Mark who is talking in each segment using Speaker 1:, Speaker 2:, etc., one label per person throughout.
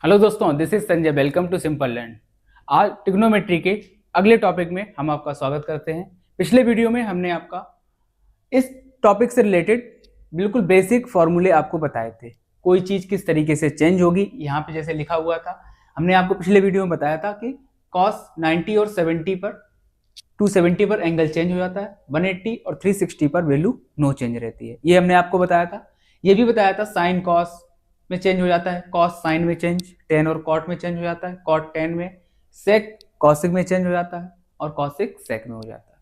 Speaker 1: Hello दोस्तों, this is Sanjay. Welcome to simple learn. आज trigonometry के अगले टॉपिक में हम आपका स्वागत करते हैं। पिछले वीडियो में हमने आपका इस टॉपिक से रिलेटेड बिल्कुल बेसिक फॉर्मूले आपको बताए थे। कोई चीज़ किस तरीके से चेंज होगी, यहाँ पे जैसे लिखा हुआ था, हमने आपको पिछले वीडियो में बताया था कि कॉस 90 और 70 पर 270 पर एंगल चेंज हो जाता है, 180 और 360 पर वैल्यू नो चेंज रहती है। ये हमने आपको बताया था। ये भी बताया था साइन कॉस में चेंज हो जाता है, कॉस साइन में चेंज, टेन और कॉट में चेंज हो जाता है, कॉट टेन में, सेक कॉसिक में चेंज हो जाता है और कॉसिक सेक में हो जाता है।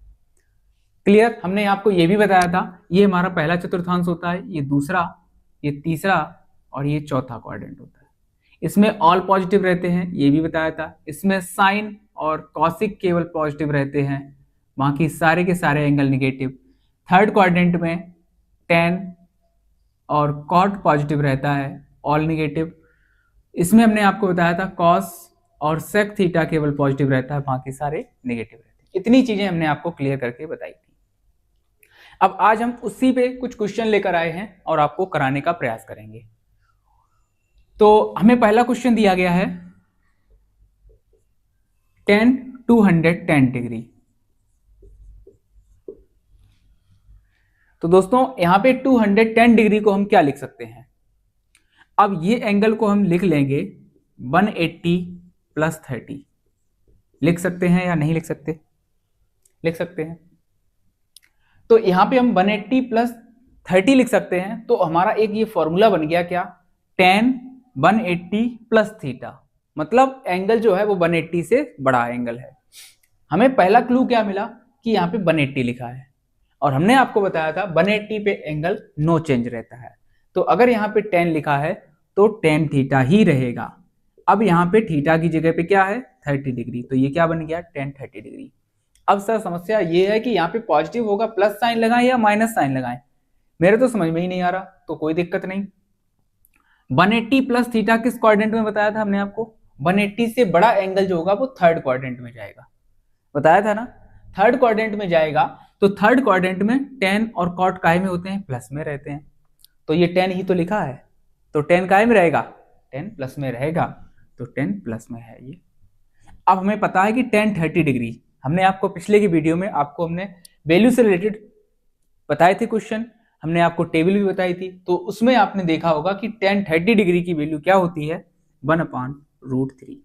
Speaker 1: क्लियर। हमने आपको ये भी बताया था, ये हमारा पहला चतुर्थांश होता है, ये दूसरा, ये तीसरा और ये चौथा क्वाड्रेंट होता है। इसमें ऑल पॉजिटिव रहते हैं, ये भी बताया था। इसमें साइन और कॉसिक केवल पॉजिटिव रहते हैं, बाकी सारे के सारे एंगल निगेटिव। थर्ड क्वाड्रेंट में टेन और कॉट पॉजिटिव रहता है, ऑल निगेटिव। इसमें हमने आपको बताया था कॉस और सेक थीटा केवल पॉजिटिव रहता है, बाकी सारे नेगेटिव रहते हैं। इतनी चीजें हमने आपको क्लियर करके बताई थी। अब आज हम उसी पे कुछ क्वेश्चन लेकर आए हैं और आपको कराने का प्रयास करेंगे। तो हमें पहला क्वेश्चन दिया गया है tan 210 डिग्री। तो दोस्तों यहां पे 210 डिग्री को हम क्या लिख सकते हैं? अब ये एंगल को हम लिख लेंगे 180 प्लस 30। लिख सकते हैं या नहीं लिख सकते? लिख सकते हैं। तो यहां पे हम 180 प्लस 30 लिख सकते हैं। तो हमारा एक ये फॉर्मूला बन गया क्या, tan 180 प्लस थीटा, मतलब एंगल जो है वो 180 से बड़ा एंगल है। हमें पहला क्लू क्या मिला कि यहाँ पे 180 लिखा है और हमने आपको बताया था 180 पे एंगल नो चेंज रहता है। तो अगर यहाँ पे 10 लिखा है तो tan थीटा ही रहेगा। अब यहाँ पे थीटा की जगह पे क्या है, 30 डिग्री, तो ये क्या बन गया, tan 30 डिग्री। अब सर समस्या ये है कि यहाँ पे पॉजिटिव होगा, प्लस साइन लगाएं या माइनस साइन लगाएं, मेरे तो समझ में ही नहीं आ रहा। तो कोई दिक्कत नहीं। 180 प्लस थीटा किस क्वाड्रेंट में बताया था हमने आपको? 180 से बड़ा एंगल जो होगा वो थर्ड क्वाड्रेंट में जाएगा, बताया था ना। थर्ड क्वाड्रेंट में जाएगा तो थर्ड क्वाड्रेंट में टेन और कॉट काय में होते हैं, प्लस में रहते हैं। तो ये 10 ही तो लिखा है, तो 10 काय में रहेगा, 10 प्लस में रहेगा, तो 10 प्लस में है ये। अब हमें पता है कि tan 30 डिग्री, हमने आपको पिछले की वीडियो में आपको हमने वैल्यू से रिलेटेड बताए थे क्वेश्चन, हमने आपको टेबल भी बताई थी। तो उसमें आपने देखा होगा कि tan 30 डिग्री की वैल्यू क्या होती है, 1/√3।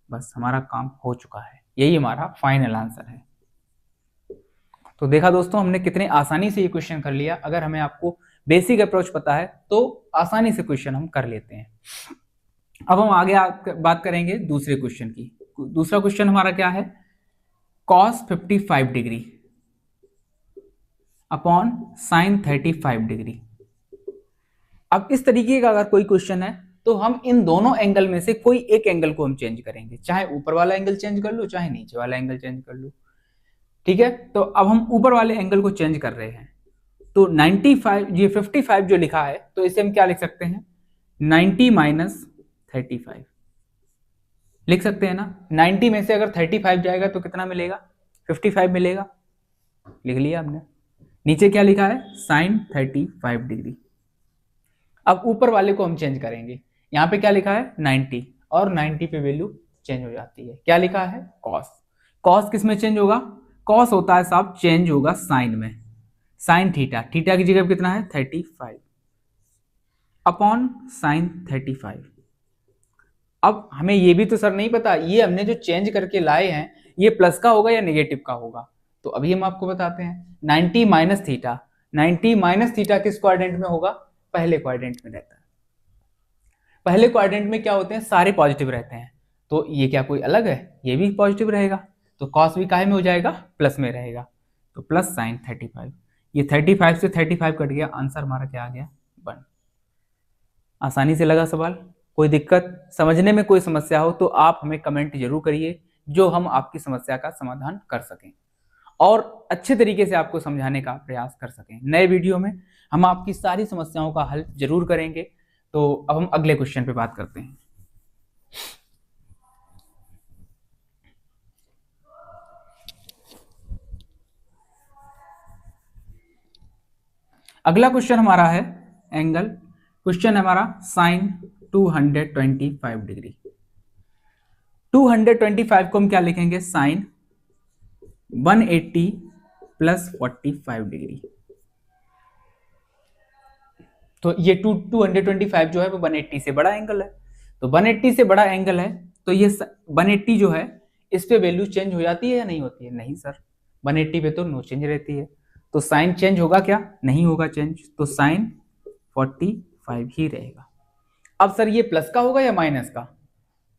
Speaker 1: बस हमारा काम हो चुका है, यही हमारा फाइनल आंसर है। तो देखा दोस्तों, हमने कितने आसानी से ये क्वेश्चन कर लिया। अगर हमें आपको बेसिक अप्रोच पता है तो आसानी से क्वेश्चन हम कर लेते हैं। अब हम आगे बात करेंगे दूसरे क्वेश्चन की। दूसरा क्वेश्चन हमारा क्या है, cos 55 degree upon sin 35 degree. अब इस तरीके का अगर कोई क्वेश्चन है तो हम इन दोनों एंगल में से कोई एक एंगल को हम चेंज करेंगे, चाहे ऊपर वाला एंगल चेंज कर लो, चाहे नीचे वाला एंगल चेंज कर लो। ठीक है, तो अब हम ऊपर वाले एंगल को चेंज कर रहे हैं। तो 95, ये 55 जो लिखा है तो इसे हम क्या लिख सकते हैं, 90 माइनस 35 लिख सकते हैं ना। 90 में से अगर 35 जाएगा तो कितना मिलेगा, 55 मिलेगा। लिख लिया हमने। नीचे क्या लिखा है, साइन 35 डिग्री। अब ऊपर वाले को हम चेंज करेंगे। यहाँ पे क्या लिखा है, 90, और 90 पे वैल्यू चेंज हो जाती है। क्या लिखा है, कॉस। कॉस किस में चेंज होगा, कॉस होता है साहब चेंज होगा साइन में, साइन थीटा, थीटा की जगह कितना है 35 अपॉन साइन 35। अब हमें ये भी तो सर नहीं पता, ये हमने जो चेंज करके लाए हैं ये प्लस का होगा या नेगेटिव का होगा, तो अभी हम आपको बताते हैं। 90 माइनस थीटा, 90 माइनस थीटा किस क्वाड्रेंट में होगा, पहले क्वाड्रेंट में रहता है। पहले क्वाड्रेंट में क्या होते हैं, सारे पॉजिटिव रहते हैं। तो ये क्या कोई अलग है, ये भी पॉजिटिव रहेगा, तो कॉस भी काहे में हो जाएगा, प्लस में रहेगा। तो प्लस साइन 35, ये 35 से 35 कट गया, आंसर हमारा क्या आ गया, 1। आसानी से लगा सवाल। कोई दिक्कत, समझने में कोई समस्या हो तो आप हमें कमेंट जरूर करिए, जो हम आपकी समस्या का समाधान कर सकें और अच्छे तरीके से आपको समझाने का प्रयास कर सकें। नए वीडियो में हम आपकी सारी समस्याओं का हल जरूर करेंगे। तो अब हम अगले क्वेश्चन पे बात करते हैं। अगला क्वेश्चन हमारा है एंगल, क्वेश्चन है हमारा साइन 225 डिग्री। 225 को हम क्या लिखेंगे, साइन 180 प्लस 45 डिग्री। तो ये 225 जो है वो 180 से बड़ा एंगल है, तो 180 से बड़ा एंगल है, तो ये 180 जो है इस पे वैल्यू चेंज हो जाती है या नहीं होती है? नहीं सर, 180 पे तो नो चेंज रहती है, तो साइन चेंज होगा क्या? नहीं होगा चेंज, तो साइन 45 ही रहेगा। अब सर ये प्लस का होगा या माइनस का?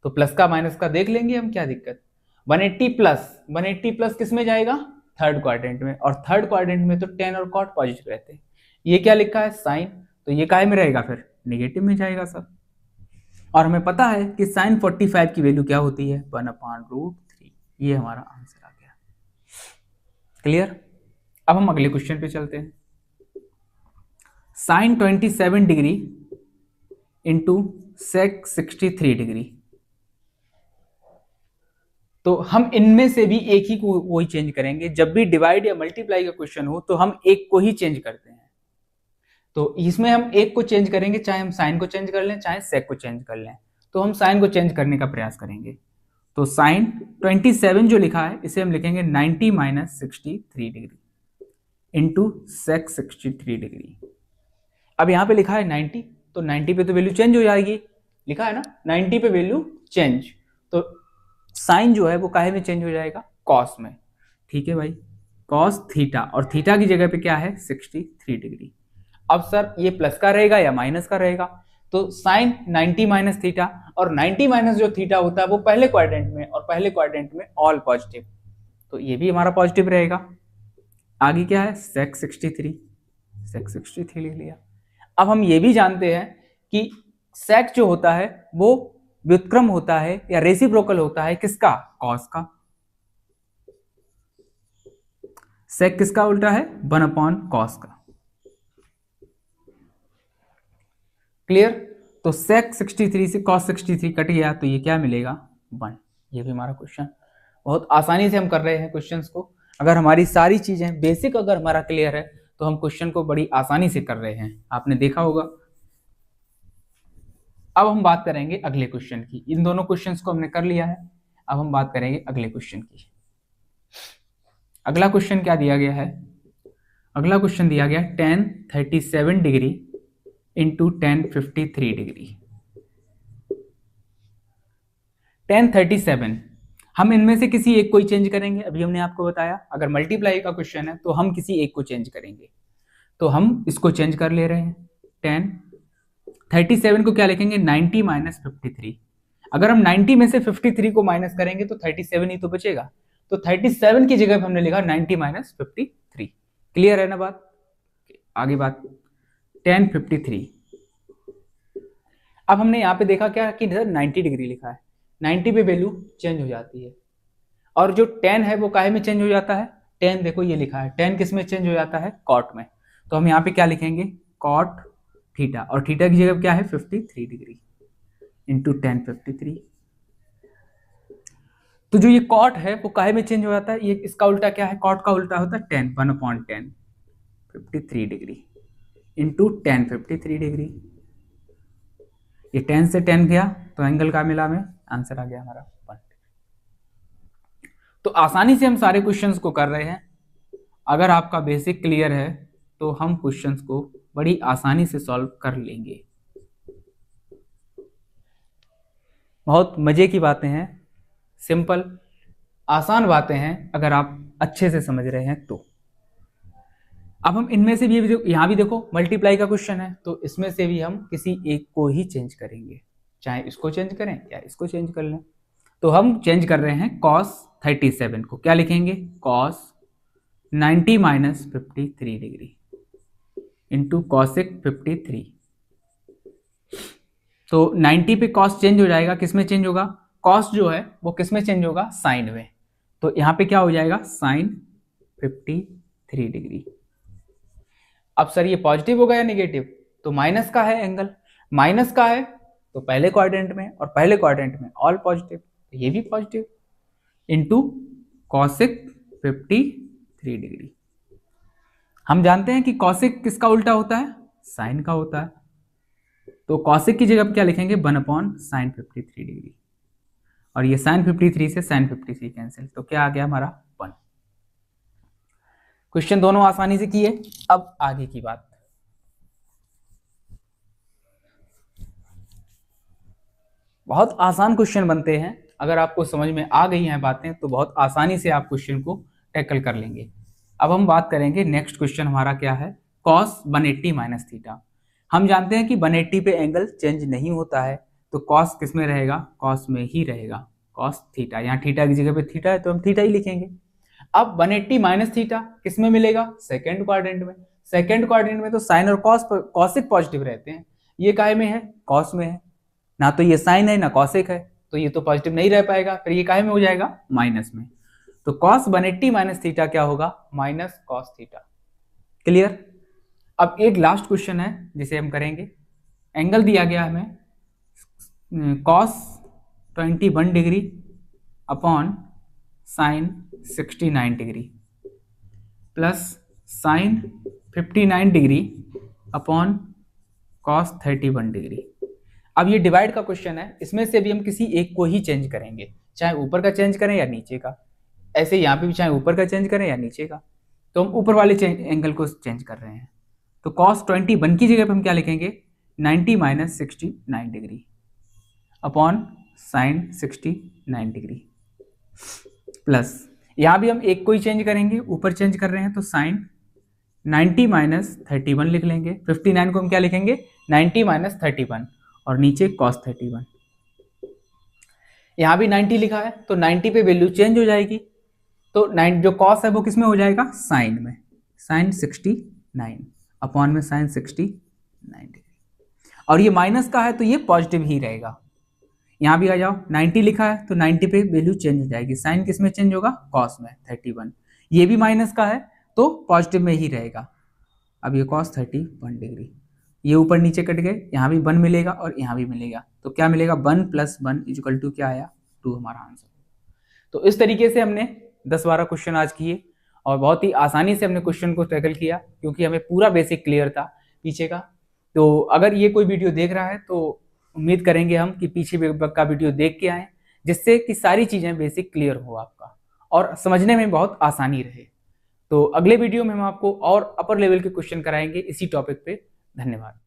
Speaker 1: तो प्लस का माइनस का देख लेंगे हम, क्या दिक्कत। 180 प्लस किस में जाएगा? थर्ड क्वाड्रेंट में, और थर्ड क्वाड्रेंट में तो tan और cot पॉजिटिव रहते हैं। ये क्या लिखा है, साइन, तो ये काहे में रहेगा फिर? नेगेटिव में जाएगा सर। और हमें पता है कि साइन 45 की वैल्यू क्या होती है, 1/√3। ये हमारा आंसर आ गया। क्लियर? अब हम अगले क्वेश्चन पे चलते हैं। Sine 27 degree into sec 63 degree. तो हम इनमें से भी एक ही को वही चेंज करेंगे। जब भी डिवाइड या मल्टीप्लाई का क्वेश्चन हो तो हम एक को ही चेंज करते हैं। तो इसमें हम एक को चेंज करेंगे, चाहे हम साइन को चेंज कर लें चाहे सेक को चेंज कर लें। तो हम साइन को चेंज करने का प्रयास करेंगे। तो साइन 27 जो लिखा है इसे हम लिखेंगे 90 minus 63 degree into sec 63 degree. अब यहाँ पे लिखा है 90, तो 90 पे तो वैल्यू चेंज हो जाएगी, लिखा है ना 90 पे वैल्यू चेंज, तो साइन जो है वो काहे में चेंज हो जाएगा, कॉस में। ठीक है भाई, कॉस थीटा, और थीटा की जगह पे क्या है 63 डिग्री। अब सर ये प्लस का रहेगा या माइनस का रहेगा? तो साइन 90 माइनस थीटा, और 90 माइनस जो थीटा होता है वो पहले क्वाड्रेंट में, और पहले क्वाड्रेंट में ऑल पॉजिटिव, तो ये भी हमारा पॉजिटिव रहेगा। आगे क्या है, सेक 63, सेक 63 लिख लिया। अब हम ये भी जानते हैं कि सेक जो होता है वो व्युत्क्रम होता है या रेसिप्रोकल होता है किसका, कॉस का। सेक किसका उल्टा है, 1/cos का। क्लियर? तो सेक 63 से cos 63 कट गया, तो ये क्या मिलेगा, 1। ये भी हमारा क्वेश्चन बहुत आसानी से हम कर रहे हैं क्वेश्चंस को। अगर हमारी सारी चीजें बेसिक अगर हमारा क्लियर है तो हम क्वेश्चन को बड़ी आसानी से कर रहे हैं, आपने देखा होगा। अब हम बात करेंगे अगले क्वेश्चन की। इन दोनों क्वेश्चंस को हमने कर लिया है, अब हम बात करेंगे अगले क्वेश्चन की। अगला क्वेश्चन क्या दिया गया है, अगला क्वेश्चन दिया गया tan 37 degree into tan 53 degree. tan 37 हम इनमें से किसी एक को ही चेंज करेंगे। अभी हमने आपको बताया अगर मल्टीप्लाई का क्वेश्चन है तो हम किसी एक को चेंज करेंगे, तो हम इसको चेंज कर ले रहे हैं। tan 37 को क्या लिखेंगे, 90 माइनस 53। अगर हम 90 में से 53 को माइनस करेंगे तो 37 ही तो बचेगा, तो 37 की जगह पे हमने लिखा 90 माइनस 53। क्लियर है ना बात? आगे बात, tan 53। अब हमने यहाँ पे देखा क्या कि 90 डिग्री लिखा है, 90 पे वैल्यू चेंज हो जाती है, और जो tan है वो काहे में चेंज हो जाता है, tan देखो ये लिखा है, tan किस में चेंज हो जाता है, cot में। तो हम यहाँ पे क्या लिखेंगे, cot थीटा, और थीटा की जगह क्या है 53 डिग्री इंटू tan 53। तो जो ये cot है वो काहे में चेंज हो जाता है, ये इसका उल्टा क्या है, cot का उल्टा होता है tan, 1/tan 53 degree into tan 53 degree. ये tan से tan गया तो एंगल का मिला में आंसर आ गया हमारा 1। तो आसानी से हम सारे क्वेश्चंस को कर रहे हैं। अगर आपका बेसिक क्लियर है तो हम क्वेश्चंस को बड़ी आसानी से सॉल्व कर लेंगे। बहुत मजे की बातें हैं, सिंपल आसान बातें हैं अगर आप अच्छे से समझ रहे हैं तो। अब हम इनमें से भी यहाँ भी देखो मल्टीप्लाई का क्वेश्चन है, तो इसमें से भी हम किसी एक को ही चेंज करेंगे, चाहे इसको चेंज करें या इसको चेंज कर लें। तो हम चेंज कर रहे हैं cos 37 को, क्या लिखेंगे, cos 90 minus 53 degree into cosec 53। तो 90 पे cos चेंज हो जाएगा, किस में चेंज होगा, cos जो है वो किस में चेंज होगा, साइन में। तो यहाँ पे क्या हो जाएगा, साइन 53 डिग्री। अब सर ये पॉजिटिव होगा या नेगेटिव, तो माइनस का है एंगल, माइनस का है तो पहले क्वाड्रेंट में, और पहले क्वाड्रेंट में ऑल पॉजिटिव, तो ये भी पॉजिटिव इंटू कॉसेक 53 डिग्री। हम जानते हैं कि कॉसेक किसका उल्टा होता है, साइन का होता है। तो कॉसेक की जगह क्या लिखेंगे 1/sin 53 डिग्री, और ये sin 53 से sin 53 कैंसिल, तो क्या आ गया हमारा 1। क्वेश्चन दोनों आसानी से किए। अब आगे की बात, बहुत आसान क्वेश्चन बनते हैं, अगर आपको समझ में आ गई हैं बातें तो बहुत आसानी से आप क्वेश्चन को टैकल कर लेंगे। अब हम बात करेंगे नेक्स्ट क्वेश्चन हमारा क्या है, cos 180 माइनस थीटा। हम जानते हैं कि 180 पे एंगल चेंज नहीं होता है, तो cos किस में रहेगा, cos में ही रहेगा, cos थीटा। यहाँ थीटा की जगह पे थीटा है तो हम थीटा ही लिखेंगे। अब 180 माइनस थीटा किस में मिलेगा, सेकेंड क्वाड्रेंट में। सेकेंड क्वाड्रेंट में तो साइन और कॉसिक पॉजिटिव रहते हैं, ये काहे में है, कॉस में है, ना तो ये साइन है ना कॉसेक है, तो ये तो पॉजिटिव नहीं रह पाएगा, फिर ये काहे में हो जाएगा, माइनस में। तो cos 180 माइनस थीटा क्या होगा, माइनस कॉस थीटा। क्लियर। अब एक लास्ट क्वेश्चन है जिसे हम करेंगे, एंगल दिया गया हमें cos 21 degree upon sine 69 degree plus sign 59 degree upon cos 31 degree. अब ये डिवाइड का क्वेश्चन है, इसमें से भी हम किसी एक को ही चेंज करेंगे, चाहे ऊपर का चेंज करें या नीचे का। ऐसे यहाँ पे भी चाहे ऊपर का चेंज करें या नीचे का, तो हम ऊपर वाले एंगल को चेंज कर रहे हैं। तो cos 21 की जगह पे हम क्या लिखेंगे, 90 minus 69 degree upon sine 69 degree plus, यहाँ भी हम एक को ही चेंज करेंगे, ऊपर चेंज कर रहे हैं तो साइन 90 माइनस 31 लिख लेंगे। 59 को हम क्या लिखेंगे, 90 माइनस 31, और नीचे cos 31। यहां भी 90 लिखा है तो 90 पे वैल्यू चेंज हो जाएगी, तो 9 जो cos है वो किस में हो जाएगा, साइन में, साइन 69 अपॉन में साइन 69 डिग्री, और ये माइनस का है तो ये पॉजिटिव ही रहेगा। यहां भी आ जाओ, 90 लिखा है तो 90 पे वैल्यू चेंज हो जाएगी, साइन किस में चेंज होगा, cos में 31, ये भी माइनस का है तो पॉजिटिव में ही रहेगा। अब ये cos 31 डिग्री, ये ऊपर नीचे कट गए, यहाँ भी 1 मिलेगा और यहाँ भी मिलेगा, तो क्या मिलेगा 1 + 1 इक्वल टू क्या आया, 2 हमारा आंसर। तो इस तरीके से हमने 10-12 क्वेश्चन आज किए, और बहुत ही आसानी से हमने क्वेश्चन को टैकल किया, क्योंकि हमें पूरा बेसिक क्लियर था पीछे का। तो अगर ये कोई वीडियो देख रहा है तो उम्मीद करेंगे हम कि पीछे का वीडियो देख के आए, जिससे कि सारी चीज़ें बेसिक क्लियर हो आपका और समझने में बहुत आसानी रहे। तो अगले वीडियो में हम आपको और अपर लेवल के क्वेश्चन कराएंगे इसी टॉपिक पे। धन्यवाद।